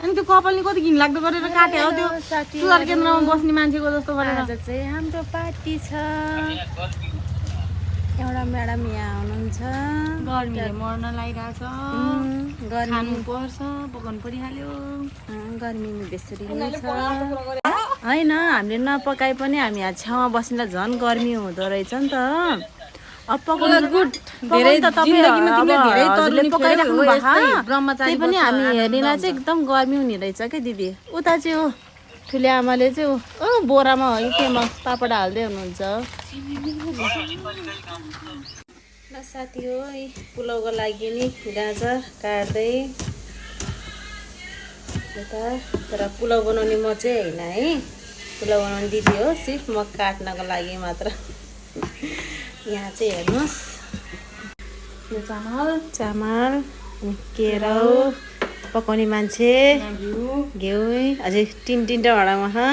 अनि त्यो कपालले कति घिन लाग्दो गरेर काट्यो त्यो सुधार केन्द्रमा बस्ने मान्छेको जस्तो गरेर। आज चाहिँ हाम्रो पार्टी छ। एउटा म्याडम यहाँ हुनुहुन्छ। गर्मीले मर्न लागिरहेछ, खानु पर्छ, पकाउनु परिहाल्यो। गर्मीमा बेसरी नै छ होइन। हामीले नपकाइ पनि हामी यहाँ छेउमा बस्नेलाई झन् गर्मी हुँदो रहेछ नि त। अब पकाउनु गुड धेरै त पकाइराख्नु त्यही पनि हामी हेर्नेलाई चाहिँ एकदम गर्मी हुने रहेछ क्या दिदी। उता चाहिँ हो ठुले आमाले चाहिँ बोरामा हो कि केमा पापड हाल्दै हुनुहुन्छ। ल साथी हो पुलाउको लागि नि गाजर काट्दै यता। तर पुलाउ बनाउने म चाहिँ होइन है, पुलाउ बनाउने दिदी हो, सिर्फ म काट्नको लागि मात्र। यहाँ चाहिँ हेर्नुहोस् चामल अनि केराउ पकाउने मान्छे घिउ अझै तिनवटा भाँडामा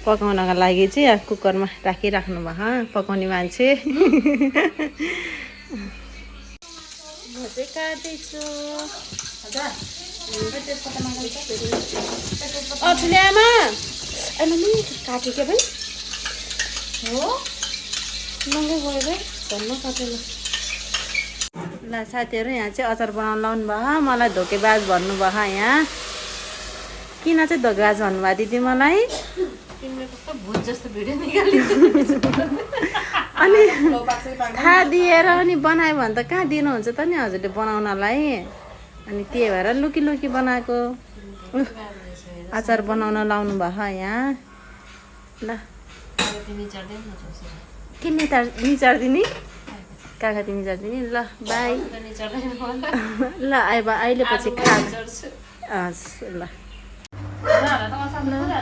पकाउनको लागि चाहिँ कुकरमा राखिराख्नु भएको पकाउने मान्छे। म चाहिँ काट्दैछु। ठुले आमा अहिले काट्यो क्या भाइ हो महँगो गयो भाइ धन्न काटेन। ल साथीहरू यहाँ चाहिँ अचार बनाउनु लाउनु भयो। मलाई धोकेबाज भन्नुभयो यहाँ। किन चाहिँ धोकेबाज भन्नुभयो दिदी मलाई? भुत जस्तो भिडियो निकाल्नु अनि थाहा दिएर अनि बनायो भने त कहाँ दिनुहुन्छ त नि हजुरले बनाउनलाई। अनि त्यही भएर लुकी लुकी बनाएको अचार बनाउन लाउनु भयो यहाँ। ल के निचार्दिने काका तिमी निचार्दिने। ल बाई ल अहिले पछि हस् ल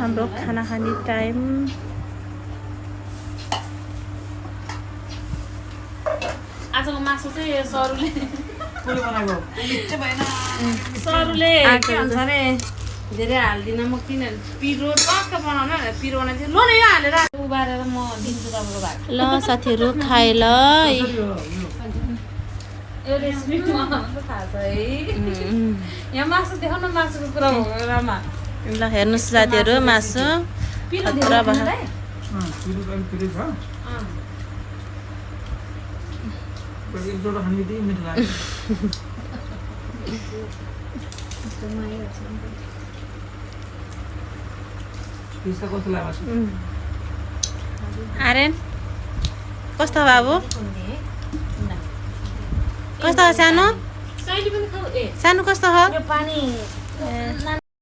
हाम्रो खाना खाने टाइम। आजको मासु चाहिँ सरुले के भन्छ अरे धेरै हाल्दिनँ म। किन पिरो टक्क बनाउन पिरो बनाएर चाहिँ ल न यो हालेर उबारेर म दिन्छु तपाईँको भाग। ल साथीहरू खाए ल। यो रेसिपी मलाई थाहा छ है। यहाँ मासु देखाउन मासुको कुरा भएरमा। ल हेर्नुहोस् साथीहरू मासु खतरा भयो। आर्यन कस्तो बाबु कस्तो हो सानो? सानो कस्तो हो?